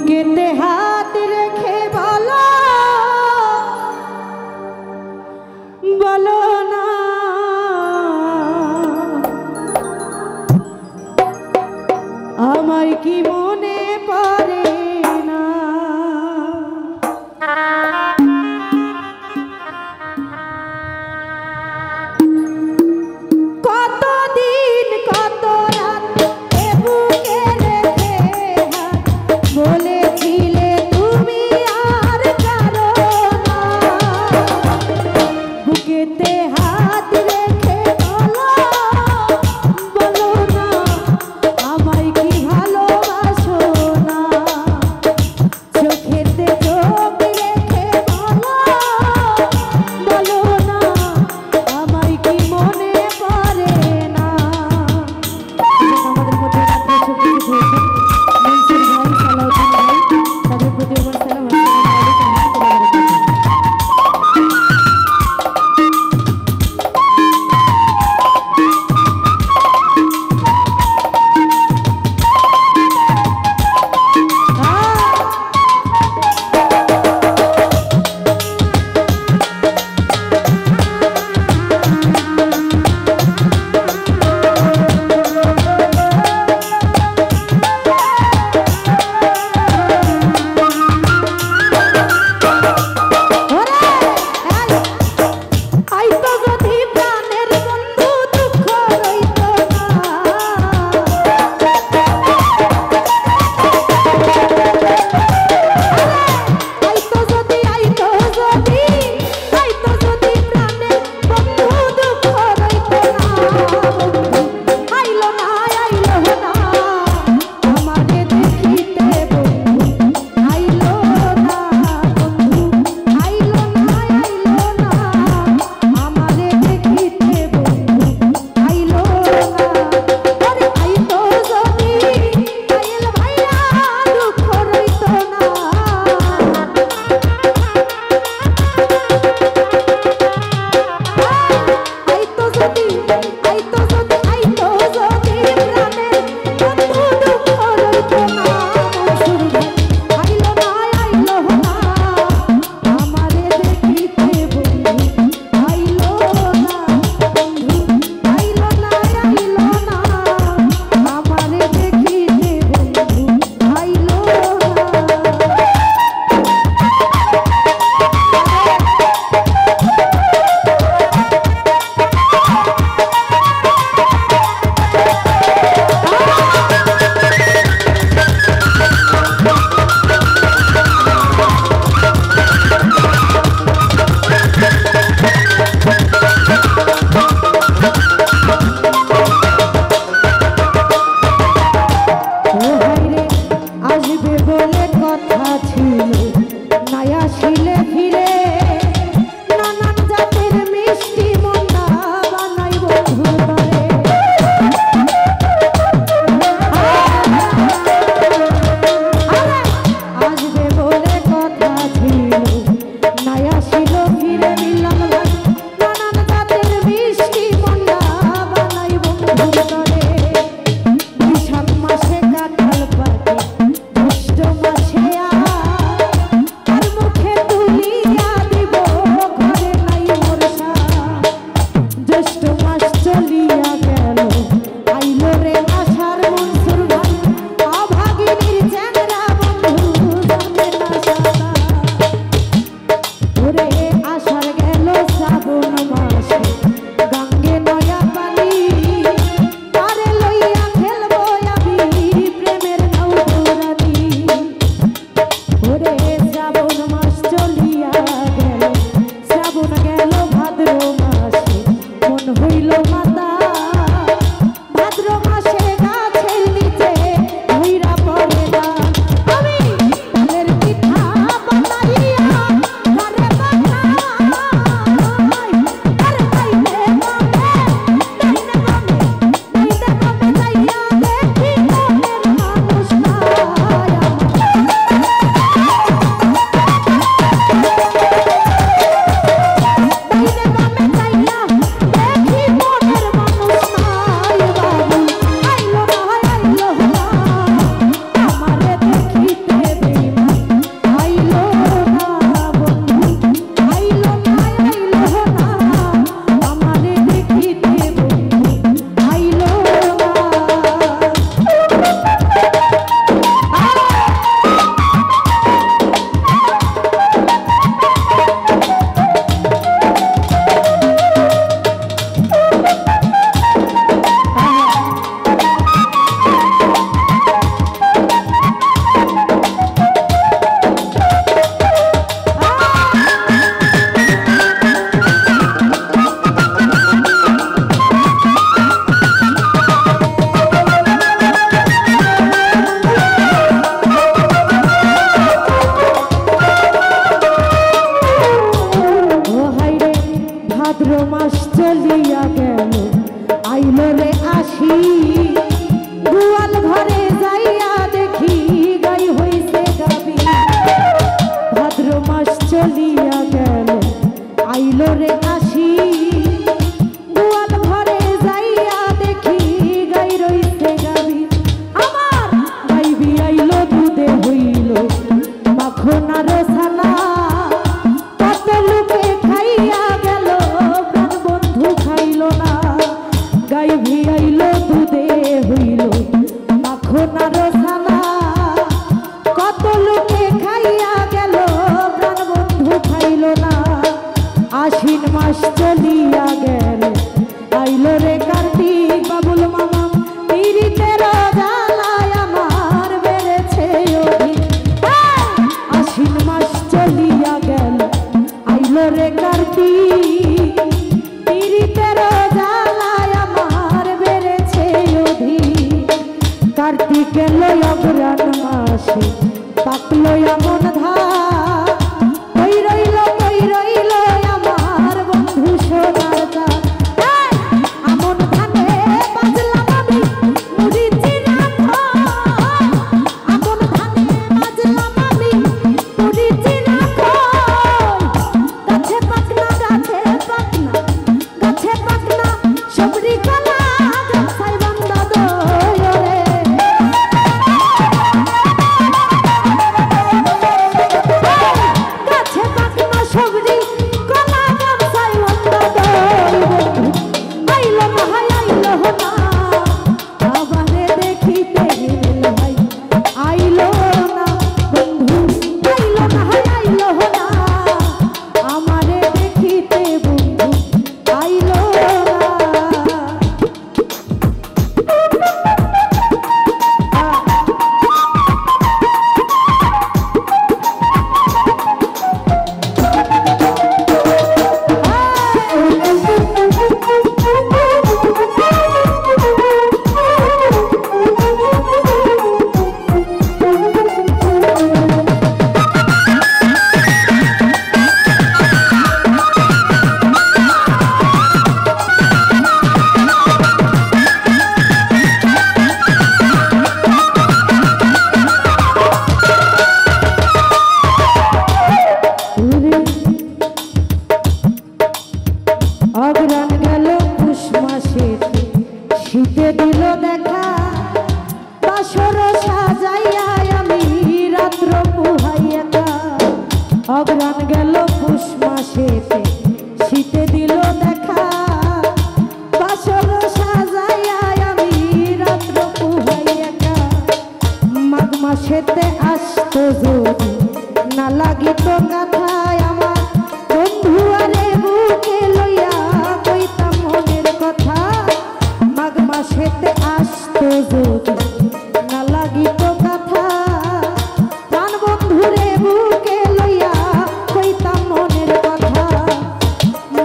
বুকেতে হাত রেখে বলো বলো না আমার কি মনে পড়ে না কতদিন কত রাত এ বুকে রেখে হাত বলেছিলে তুমি আর কারো না বুকেতে হাত রেখে বলো বলো না আমায় কি ভালোবাসো না চোখেতে চোখ রেখে বলো বলো না আমায় কি মনে পড়ে না আমাদের মধ্যে রাত্রে ছবি হয়েছে মনসুর ভাই সালাউদ্দিন ভাই তাদের প্রতি আমার সালাম আসি গোয়াল ঘরে যাইয়া দেখি গাই হইছে গাবি ভাদ্র মাস চলিয়া গেল আইলো রে আসি গোয়াল ঘরে যাইয়া দেখি গাই রইছে গাবি আমার গাইবি আইলো দুধে হইল মাখন আর ছানা কত লোকে খাইয়া গেল প্রাণ বন্ধু খাইল না গাইবি আইলো দুধে হইল মাখন আর ছানা কত লোকে খাইয়া গেল প্রাণ বন্ধু খাইল না আশ্বিন মাস চলিয়া গেল আইলো রে কার্তিক বাবুল মামা পীড়িতের জ্বালায় আমার বেড়েছে অধিক আশ্বিন মাস চলিয়া গেল আইলো রে কার্তিক পীড়িতের জ্বালায় আমার বেড়েছে অধিক কার্তিক এলো অগ্রহায়ণ মাসে পাকলো এমন ধান কই রইল আমার বন্ধু সোনার গান আমন ধানে বাজলাম আমি মুড়ি চিনা আমন ধানে বাজলাম আমি মুড়ি চিনা গাছে পাকনা সবরি কলা গাছাই বান্দা দয় রে গাছে পাকনা সবরি কলা গাছাই বান্দা দয় আইলো না আইলো না আবারে দেখিতে গেল ভাই আইলো না বন্ধু আইলো না আমারে দেখিতে বন্ধু আইলো অগ্রহায়ণ গেল পুষ মাসে শীতে দিল দেখা বাসর সাজাইয়া আমি রাত্র পুহাইয়া অগ্রহায়ণ গেল পুষ মাসে শীতে দিল দেখা বাসর সাজাইয়া আমি রাত্র পুহাইয়া মাঘ মাসেতে আসতো যদি না লাগিত গাথায় আমার বন্ধু আরে বুকে লইয়া কইতাম মনের কথা মাঘ মাসেতে আসতো যদি না লাগিত কথা প্রাণ বন্ধুরে বুকে লইয়া কইতাম মনের কথা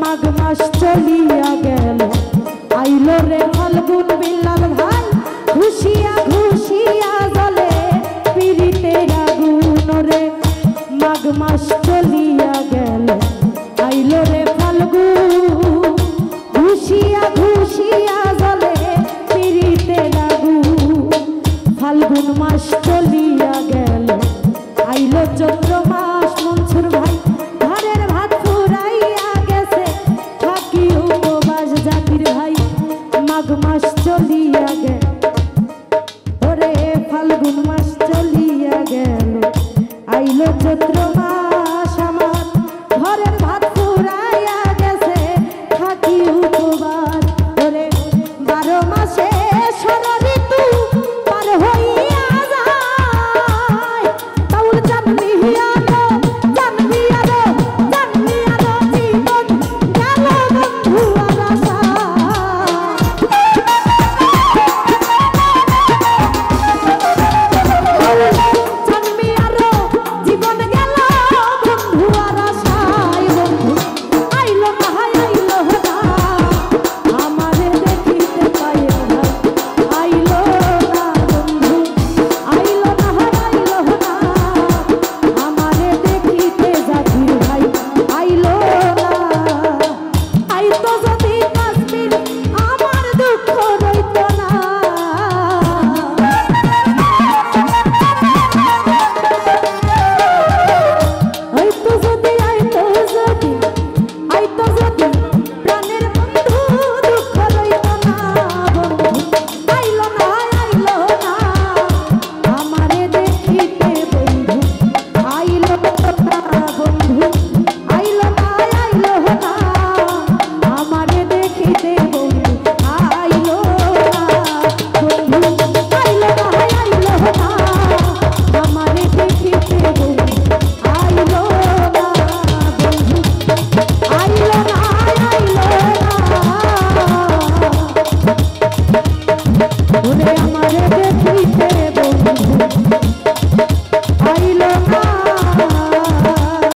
মাঘ মাস চলিয়া গেল আইলো রে ফাল্গুন বিল্লাল ভাই ঘুষিয়া জলে পীড়িতের আগুন রে মাঘ মাস চলিয়া গেল আইলো রে ফাল্গুন ঘুষিয়া জলে পীড়িতের আগুন ফাল্গুন মাস চলিয়া গেল আইলো চৈত্র মাস মনসুর ভাই ঘরের ভাত ফুরাইয়া গেছে থাকি উপবাস জাকির ভাই মাঘ মাস চলিয়া গেল